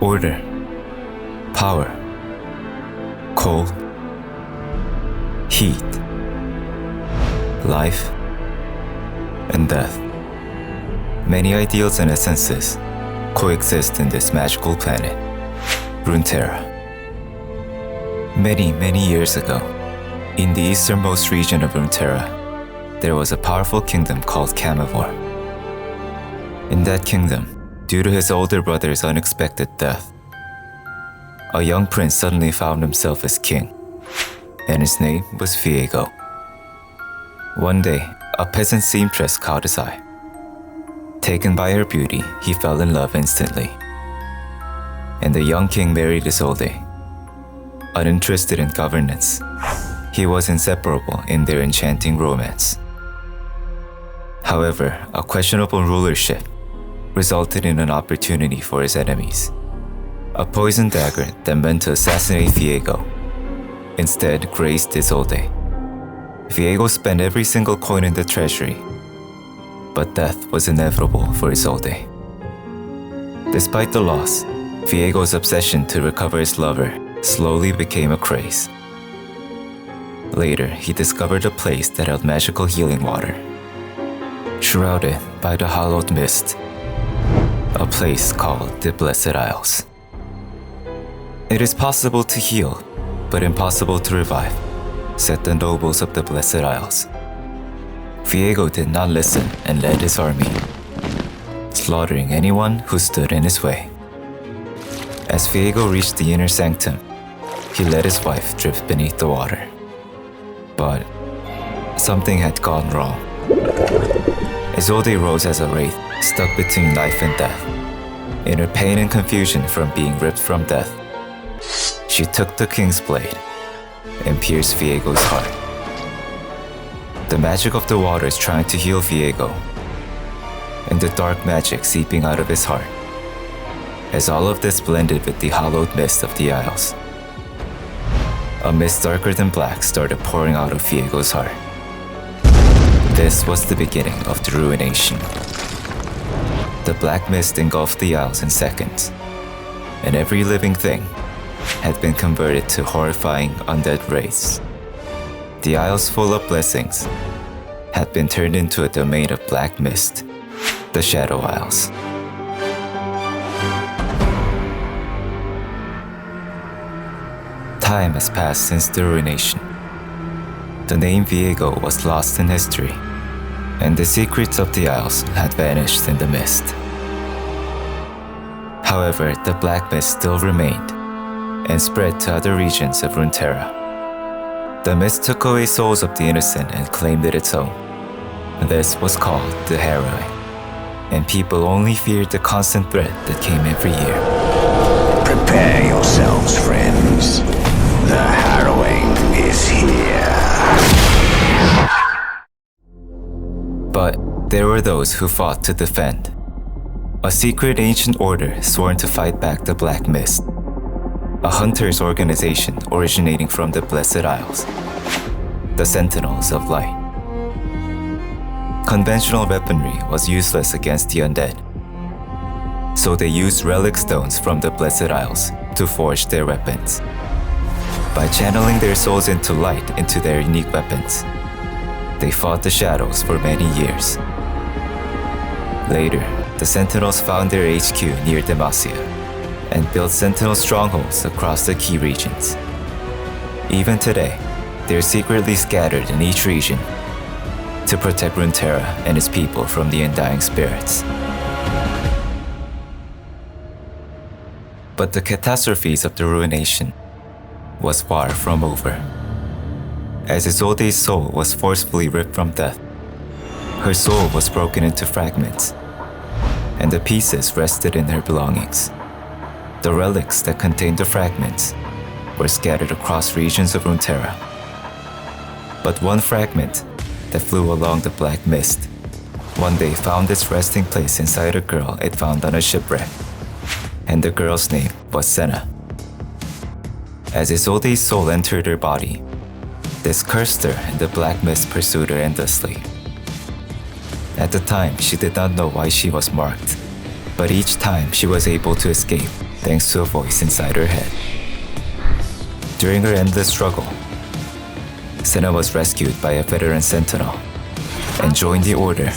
order, power, cold, heat, life, and death. Many ideals and essences coexist in this magical planet, Runeterra. Many years ago, in the easternmost region of Runeterra, there was a powerful kingdom called Camivore. In that kingdom, due to his older brother's unexpected death, a young prince suddenly found himself as king, and his name was Viego. One day, a peasant seamstress caught his eye. Taken by her beauty, he fell in love instantly. And the young king married Isolde. Uninterested in governance, he was inseparable in their enchanting romance. However, a questionable rulership resulted in an opportunity for his enemies. A poisoned dagger that meant to assassinate Viego instead grazed Isolde. Viego spent every single coin in the treasury, but death was inevitable for Isolde. Despite the loss, Viego's obsession to recover his lover slowly became a craze. Later, he discovered a place that held magical healing water, shrouded by the hallowed mist, a place called the Blessed Isles. It is possible to heal, but impossible to revive, said the nobles of the Blessed Isles. Viego did not listen and led his army, slaughtering anyone who stood in his way. As Viego reached the inner sanctum, he let his wife drift beneath the water. But something had gone wrong. Isolde rose as a wraith, stuck between life and death. In her pain and confusion from being ripped from death, she took the king's blade and pierced Viego's heart. The magic of the water is trying to heal Viego, and the dark magic seeping out of his heart, as all of this blended with the hallowed mist of the Isles. A mist darker than black started pouring out of Viego's heart. This was the beginning of the Ruination. The black mist engulfed the Isles in seconds, and every living thing had been converted to horrifying undead wraiths. The Isles full of blessings had been turned into a domain of black mist, the Shadow Isles. Time has passed since the Ruination. The name Viego was lost in history, and the secrets of the Isles had vanished in the mist. However, the black mist still remained and spread to other regions of Runeterra. The mist took away souls of the innocent and claimed it its own. This was called the Harrowing, and people only feared the constant threat that came every year. Prepare yourselves, friends. The Harrowing is here. But there were those who fought to defend. A secret ancient order sworn to fight back the Black Mist. A hunters' organization originating from the Blessed Isles, the Sentinels of Light. Conventional weaponry was useless against the undead, so they used relic stones from the Blessed Isles to forge their weapons. By channeling their souls into light into their unique weapons, they fought the shadows for many years. Later, the Sentinels found their HQ near Demacia and built Sentinel strongholds across the key regions. Even today, they're secretly scattered in each region to protect Runeterra and its people from the undying spirits. But the catastrophes of the Ruination was far from over. As Isolde's soul was forcefully ripped from death, her soul was broken into fragments, and the pieces rested in her belongings. The relics that contained the fragments were scattered across regions of Runeterra. But one fragment that flew along the black mist one day found its resting place inside a girl it found on a shipwreck, and the girl's name was Senna. As Isolde's soul entered her body, this cursed her and the black mist pursued her endlessly. At the time, she did not know why she was marked, but each time she was able to escape, thanks to a voice inside her head. During her endless struggle, Senna was rescued by a veteran Sentinel and joined the Order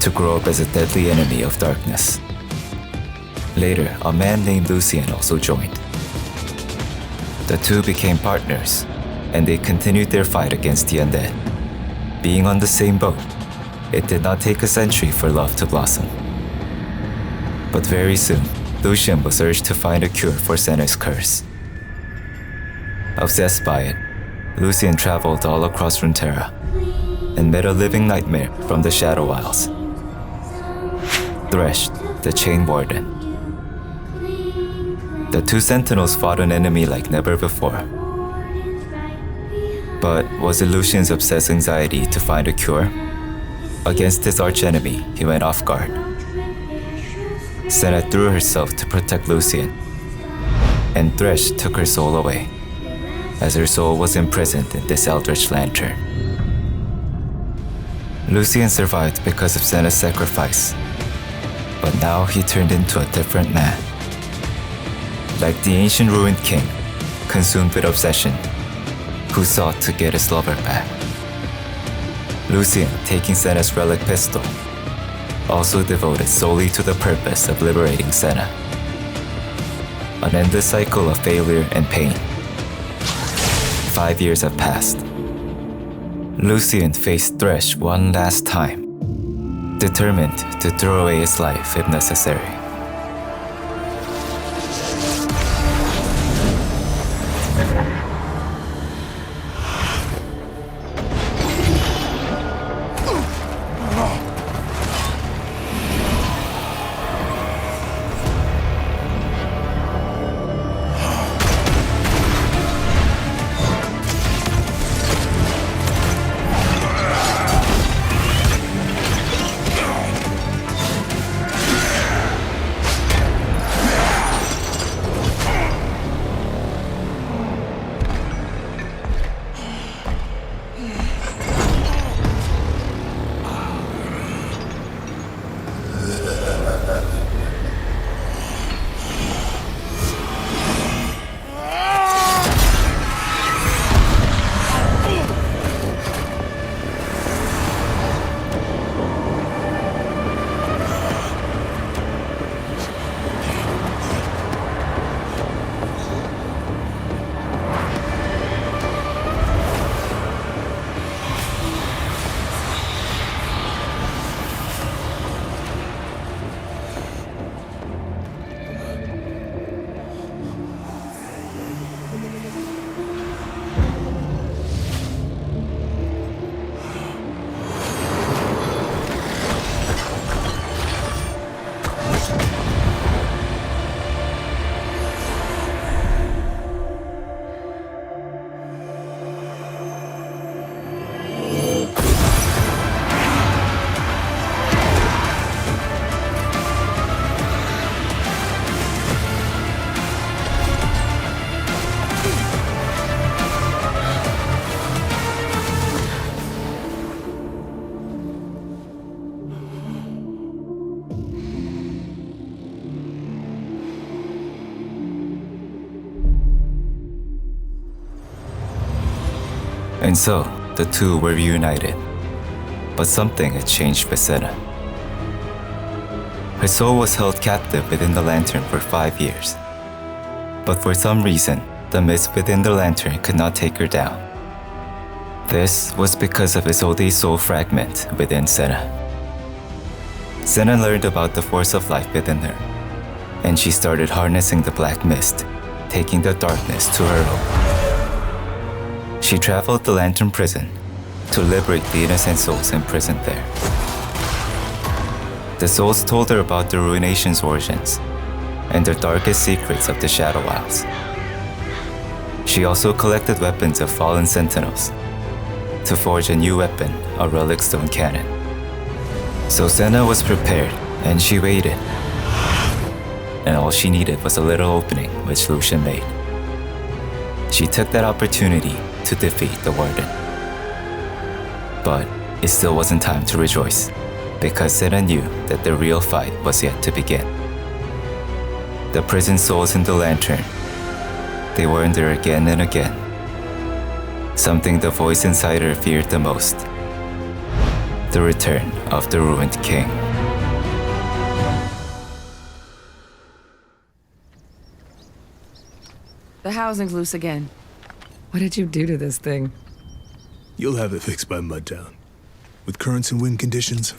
to grow up as a deadly enemy of darkness. Later, a man named Lucian also joined. The two became partners, and they continued their fight against the undead. Being on the same boat, it did not take a century for love to blossom. But very soon, Lucian was urged to find a cure for Senna's curse. Obsessed by it, Lucian traveled all across Runeterra and met a living nightmare from the Shadow Isles, Thresh, the Chain Warden. The two Sentinels fought an enemy like never before. But was it Lucian's obsessed anxiety to find a cure? Against his archenemy, he went off guard. Senna threw herself to protect Lucian, and Thresh took her soul away, as her soul was imprisoned in this eldritch lantern. Lucian survived because of Senna's sacrifice, but now he turned into a different man. Like the ancient ruined king, consumed with obsession, who sought to get his lover back. Lucian, taking Senna's relic pistol, also devoted solely to the purpose of liberating Senna. An endless cycle of failure and pain. 5 years have passed. Lucian faced Thresh one last time, determined to throw away his life if necessary. And so, the two were reunited. But something had changed with Senna. Her soul was held captive within the lantern for 5 years. But for some reason, the mist within the lantern could not take her down. This was because of Isolde's soul fragment within Senna. Senna learned about the force of life within her, and she started harnessing the black mist, taking the darkness to her own. She traveled the Lantern Prison to liberate the innocent souls imprisoned there. The souls told her about the Ruination's origins and the darkest secrets of the Shadow Isles. She also collected weapons of fallen Sentinels to forge a new weapon, a relic stone cannon. So Senna was prepared, and she waited. And all she needed was a little opening which Lucian made. She took that opportunity to defeat the Warden. But it still wasn't time to rejoice, because Senna knew that the real fight was yet to begin. the prison souls in the lantern, they weren't there again and again. Something the voice inside her feared the most. The return of the ruined king. The housing's loose again. What did you do to this thing? You'll have it fixed by Mudtown. With currents and wind conditions,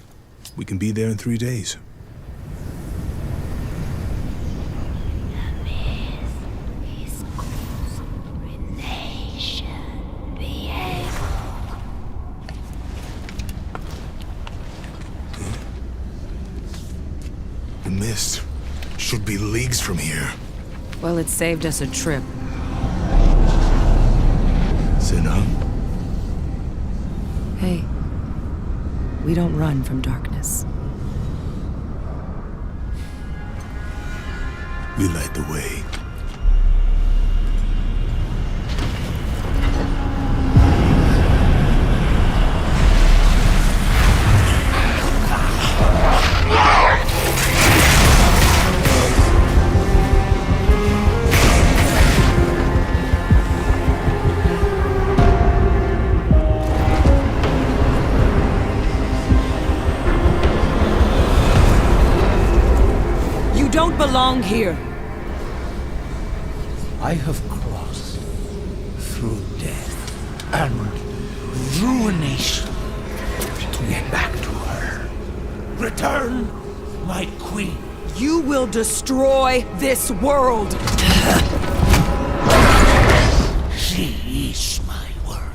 we can be there in 3 days. Is called Ruination, Viego. The mist should be leagues from here. Well, it saved us a trip. Senna? Hey, we don't run from darkness. We light the way. You don't belong here. I have crossed through death and ruination to get back to her. Return, my queen. You will destroy this world. She is my world.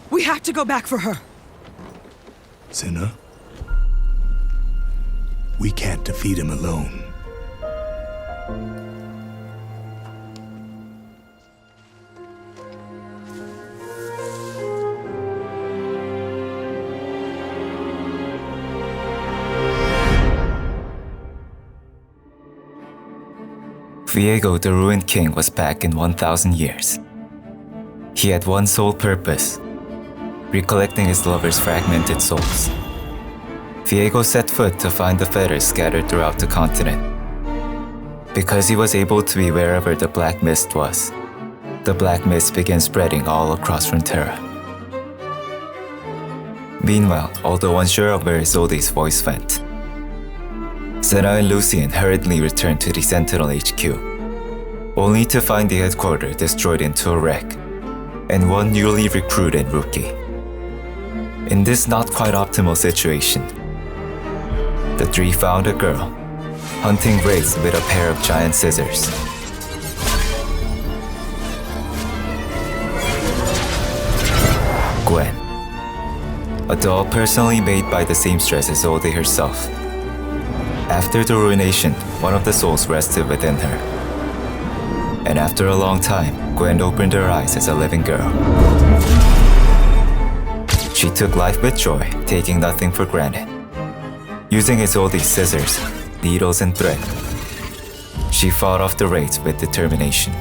We have to go back for her. Senna? We can't defeat him alone. Viego, the ruined king, was back in 1,000 years. He had one sole purpose: recollecting his lover's fragmented souls. Viego set foot to find the fetters scattered throughout the continent. Because he was able to be wherever the black mist was, the black mist began spreading all across Frontera. Meanwhile, although unsure of where Isolde's voice went, Senna and Lucian hurriedly returned to the Sentinel HQ, only to find the headquarters destroyed into a wreck, and one newly recruited rookie. In this not quite optimal situation, the three found a girl, hunting wraiths with a pair of giant scissors. Gwen, a doll personally made by the seamstress Isolde herself. After the Ruination, one of the souls rested within her. And after a long time, Gwen opened her eyes as a living girl. She took life with joy, taking nothing for granted. Using Isolde's scissors, needles and thread, she fought off the wraiths with determination.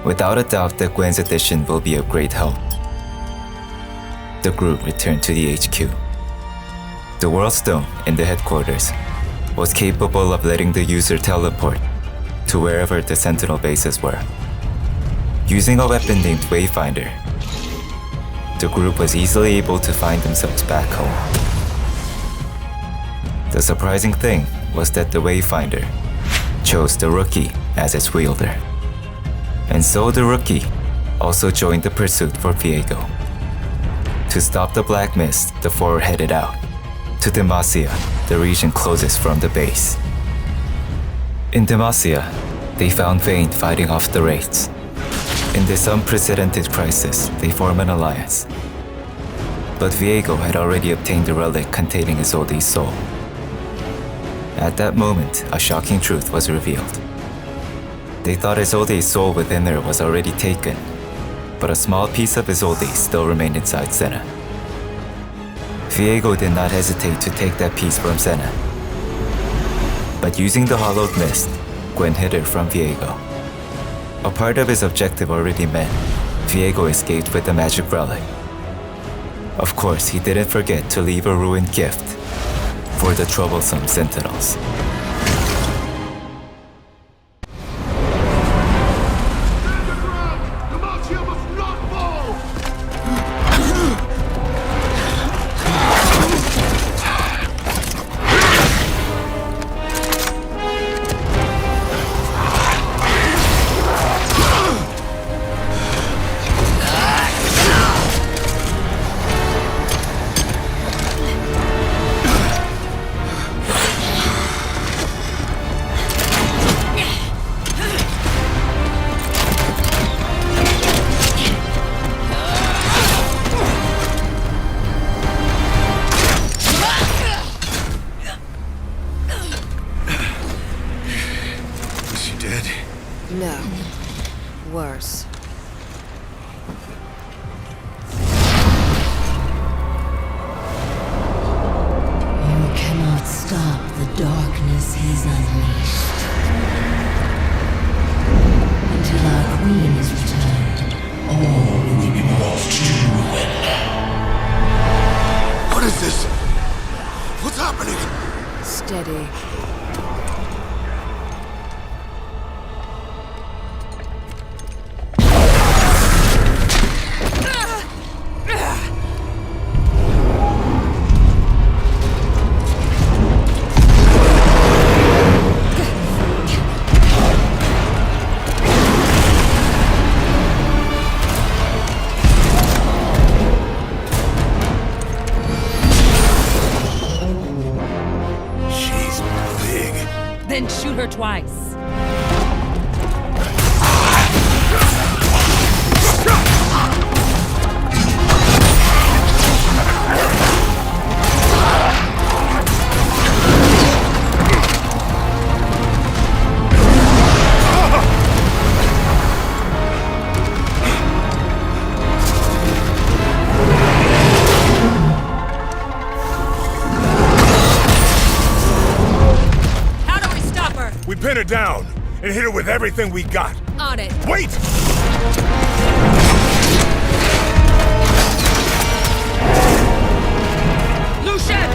Without a doubt that Gwen's addition will be of great help, the group returned to the HQ. The World Stone in the headquarters was capable of letting the user teleport to wherever the Sentinel bases were. Using a weapon named Wayfinder, the group was easily able to find themselves back home. The surprising thing was that the Wayfinder chose the rookie as its wielder. And so the rookie also joined the pursuit for Viego. To stop the Black Mist, the four headed out to Demacia, the region closest from the base. In Demacia, they found Vayne fighting off the wraiths. In this unprecedented crisis, they form an alliance. But Viego had already obtained the relic containing Isolde's soul. At that moment, a shocking truth was revealed. They thought Isolde's soul within her was already taken, but a small piece of Isolde still remained inside Senna. Viego did not hesitate to take that piece from Senna. But using the hollowed mist, Gwen hid her from Viego. A part of his objective already met, Viego escaped with the magic relic. Of course, he didn't forget to leave a ruined gift for the troublesome Sentinels. No. Worse. You cannot stop the darkness he's unleashed. Until our queen is returned, all will be lost to ruin. What is this? What's happening? Steady. Then shoot her twice. Pin her down and hit her with everything we got. On it. Wait! Lucian!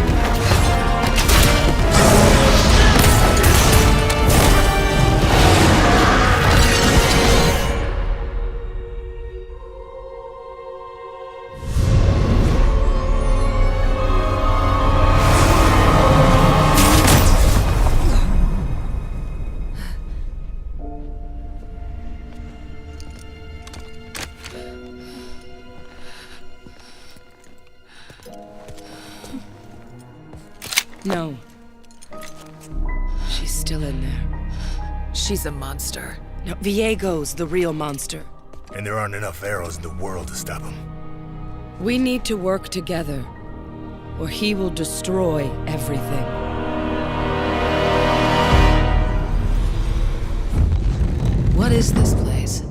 She's still in there. She's a monster. No, Viego's the real monster. And there aren't enough arrows in the world to stop him. We need to work together, or he will destroy everything. What is this place?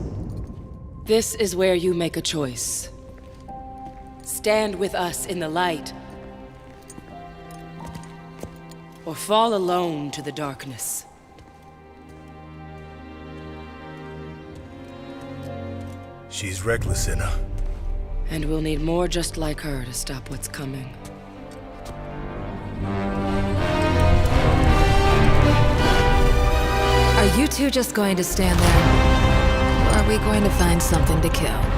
This is where you make a choice. Stand with us in the light, or fall alone to the darkness. She's reckless, Senna. And we'll need more just like her to stop what's coming. Are you two just going to stand there? Or are we going to find something to kill?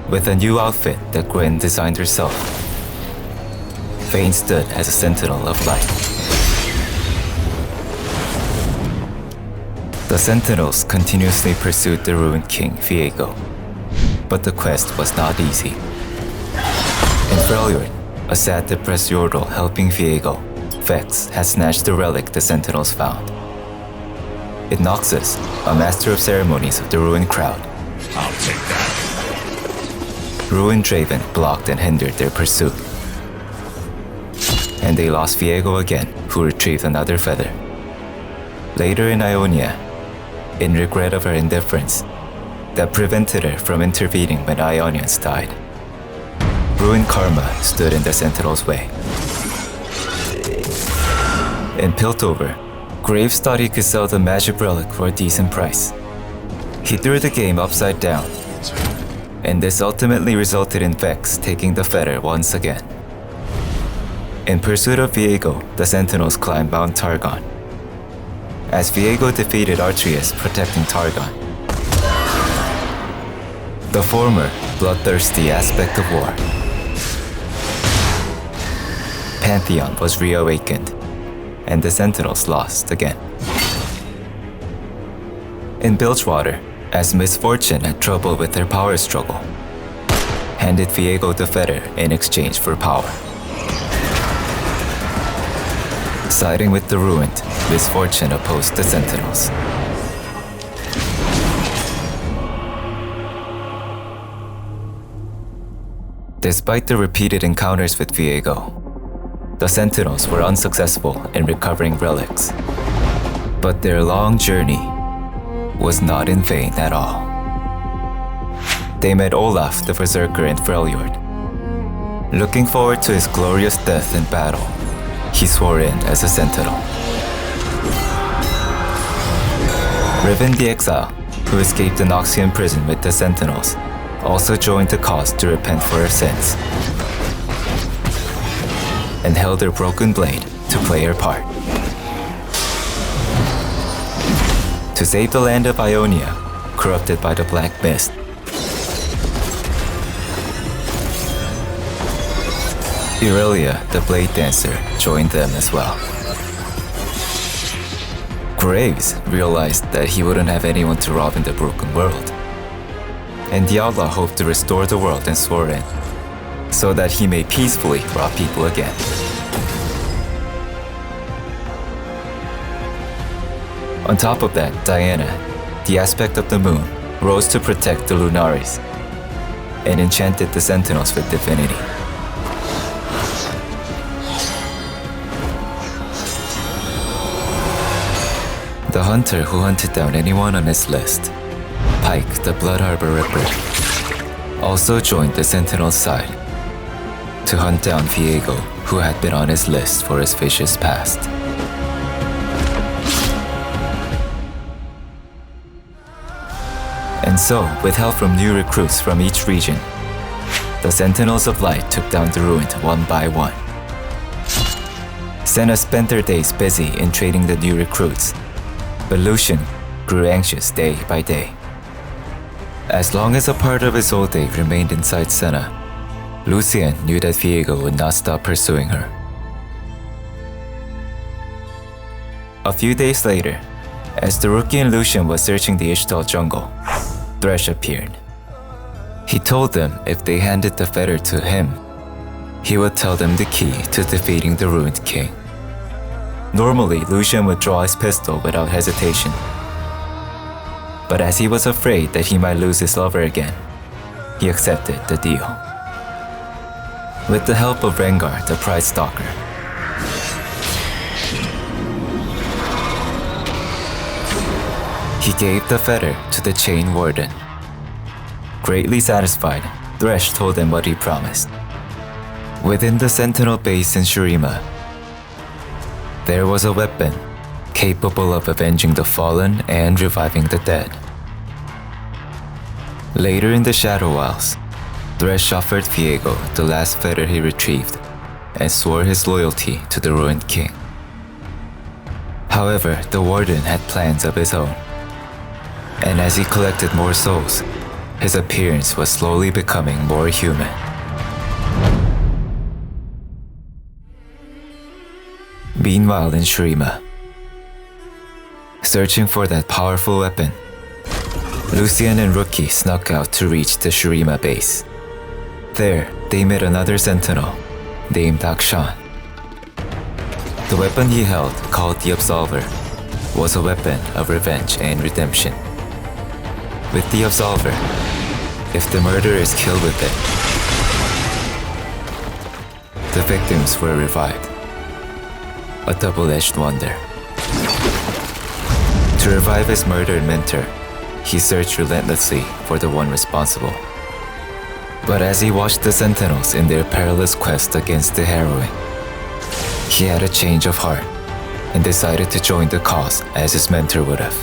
With a new outfit that Gwen designed herself, Vayne stood as a sentinel of light. The Sentinels continuously pursued the ruined king, Viego, but the quest was not easy. In Freljord, a sad, depressed Yordle helping Viego, Vex had snatched the relic the Sentinels found. In Noxus, a master of ceremonies of the ruined crowd, I'll take that. Ruined Draven blocked and hindered their pursuit. And they lost Viego again, who retrieved another feather. Later in Ionia, in regret of her indifference that prevented her from intervening when Ionians died, Ruined Karma stood in the Sentinel's way. In Piltover, Graves thought he could sell the magic relic for a decent price. He threw the game upside down, and this ultimately resulted in Vex taking the feather once again. In pursuit of Viego, the Sentinels climbed Mount Targon. As Viego defeated Artrius protecting Targon, the former bloodthirsty aspect of war, Pantheon was reawakened, and the Sentinels lost again. In Bilgewater, as Misfortune had trouble with her power struggle, handed Viego the feather in exchange for power. Siding with the ruined, Misfortune opposed the Sentinels. Despite the repeated encounters with Viego, the Sentinels were unsuccessful in recovering relics. But their long journey was not in vain at all. They met Olaf the Berserker in Freljord. Looking forward to his glorious death in battle, he swore in as a Sentinel. Riven the Exile, who escaped the Noxian prison with the Sentinels, also joined the cause to repent for her sins, and held her broken blade to play her part. To save the land of Ionia, corrupted by the Black Mist, Irelia, the Blade Dancer, joined them as well. Graves realized that he wouldn't have anyone to rob in the broken world, and the outlaw hoped to restore the world and swore in, so that he may peacefully rob people again. On top of that, Diana, the aspect of the moon, rose to protect the Lunaris, and enchanted the Sentinels with divinity. The hunter who hunted down anyone on his list, Pike, the Blood Harbor Ripper, also joined the Sentinel's side to hunt down Viego, who had been on his list for his vicious past. And so, with help from new recruits from each region, the Sentinels of Light took down the ruined one by one. Senna spent their days busy in training the new recruits, but Lucian grew anxious day by day. As long as a part of Isolde remained inside Senna, Lucian knew that Viego would not stop pursuing her. A few days later, as the rookie and Lucian was searching the Ishtal jungle, Thresh appeared, He told them if they handed the fetter to him, he would tell them the key to defeating the Ruined King. Normally, Lucian would draw his pistol without hesitation. But as he was afraid that he might lose his lover again, he accepted the deal. With the help of Rengar, the Pride Stalker, he gave the fetter to the Chain Warden. Greatly satisfied, Thresh told him what he promised. Within the Sentinel base in Shurima, there was a weapon capable of avenging the fallen and reviving the dead. Later in the Shadow Isles, Thresh offered Viego the last fetter he retrieved and swore his loyalty to the Ruined King. However, the Warden had plans of his own, and as he collected more souls, his appearance was slowly becoming more human. Meanwhile in Shurima, searching for that powerful weapon, Lucian and Rookie snuck out to reach the Shurima base. There, they met another Sentinel, named Akshan. The weapon he held, called the Absolver, was a weapon of revenge and redemption. With the Absolver, if the murderer is killed with it, the victims were revived. A double-edged wonder. To revive his murdered mentor, he searched relentlessly for the one responsible. But as he watched the Sentinels in their perilous quest against the Harrowing, he had a change of heart and decided to join the cause as his mentor would have.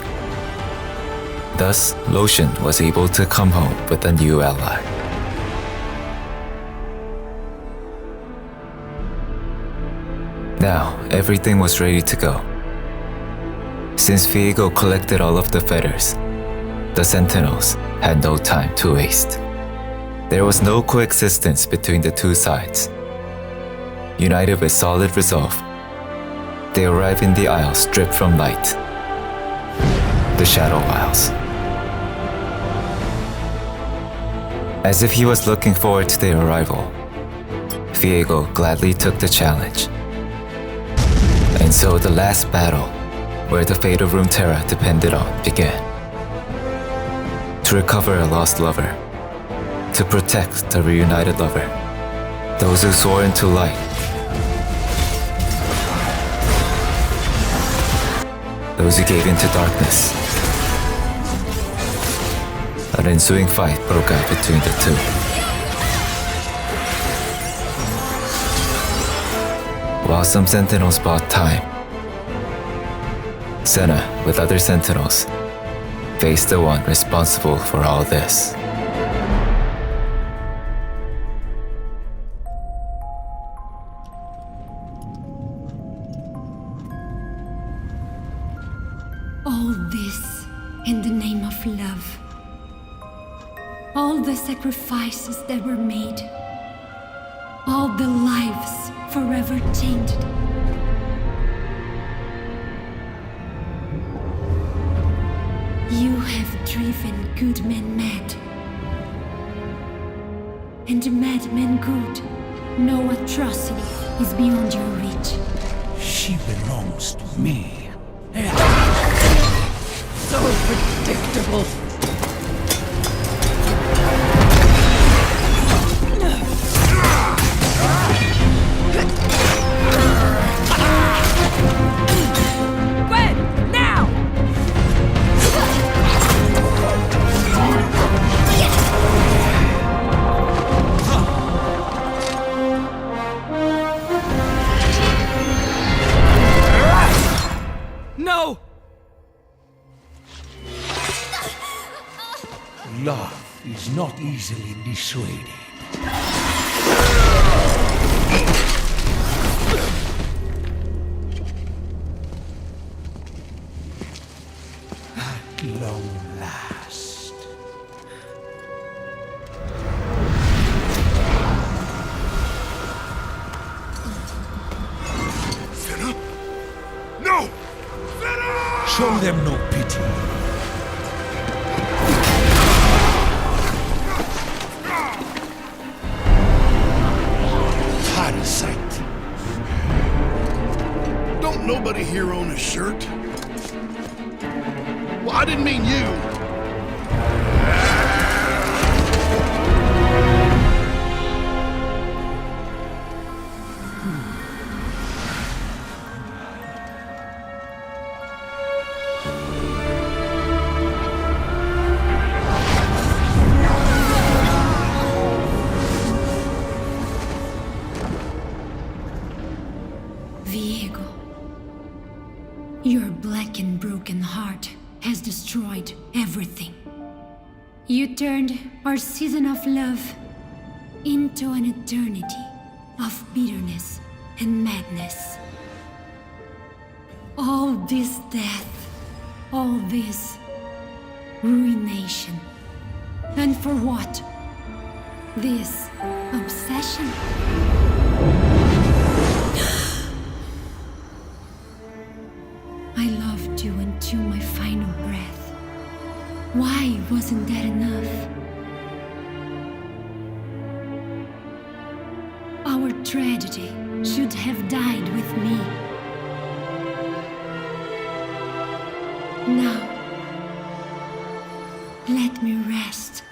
Thus, Lucian was able to come home with a new ally. Now, everything was ready to go. Since Viego collected all of the fetters, the Sentinels had no time to waste. There was no coexistence between the two sides. United with solid resolve, they arrive in the Isle stripped from light, the Shadow Isles. As if he was looking forward to their arrival, Viego gladly took the challenge. And so the last battle, where the fate of Runeterra depended on, began. To recover a lost lover, to protect the reunited lover, those who soar into light, those who gave into darkness. An ensuing fight broke out between the two. While some Sentinels bought time, Senna, with other Sentinels, faced the one responsible for all this. All this in the name of love. All the sacrifices that were made. All the lives forever tainted. You have driven good men mad. And the madman good. No atrocity is beyond your reach. She belongs to me. So predictable. Gwen, now! No! Love is not easily dissuaded. At long last. Senna? No! Senna! Show them no pity. anybody here own a shirt? Well, I didn't mean you. Viego, your black and broken heart has destroyed everything. You turned our season of love into an eternity of bitterness and madness. All this death, all this ruination. And for what? This obsession? I loved you until my final breath. Why wasn't that enough? Our tragedy should have died with me. Now, let me rest.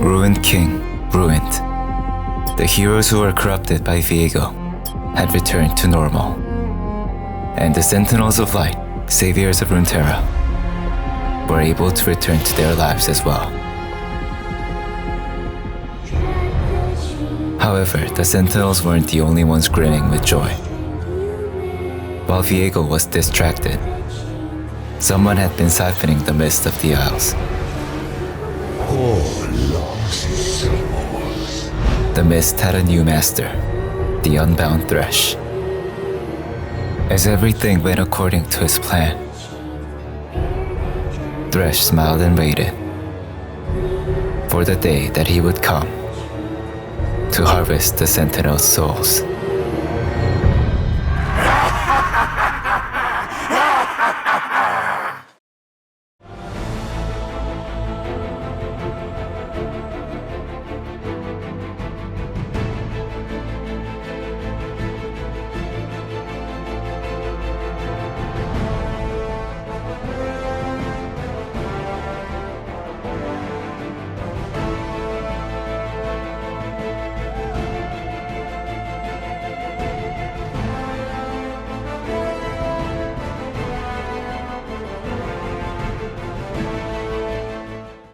Ruined king, ruined. The heroes who were corrupted by Viego had returned to normal. And the Sentinels of Light, saviors of Runeterra, were able to return to their lives as well. However, the Sentinels weren't the only ones grinning with joy. While Viego was distracted, someone had been siphoning the mist of the Isles. The mist had a new master, the Unbound Thresh. As everything went according to his plan, Thresh smiled and waited for the day that he would come to harvest the Sentinel's souls.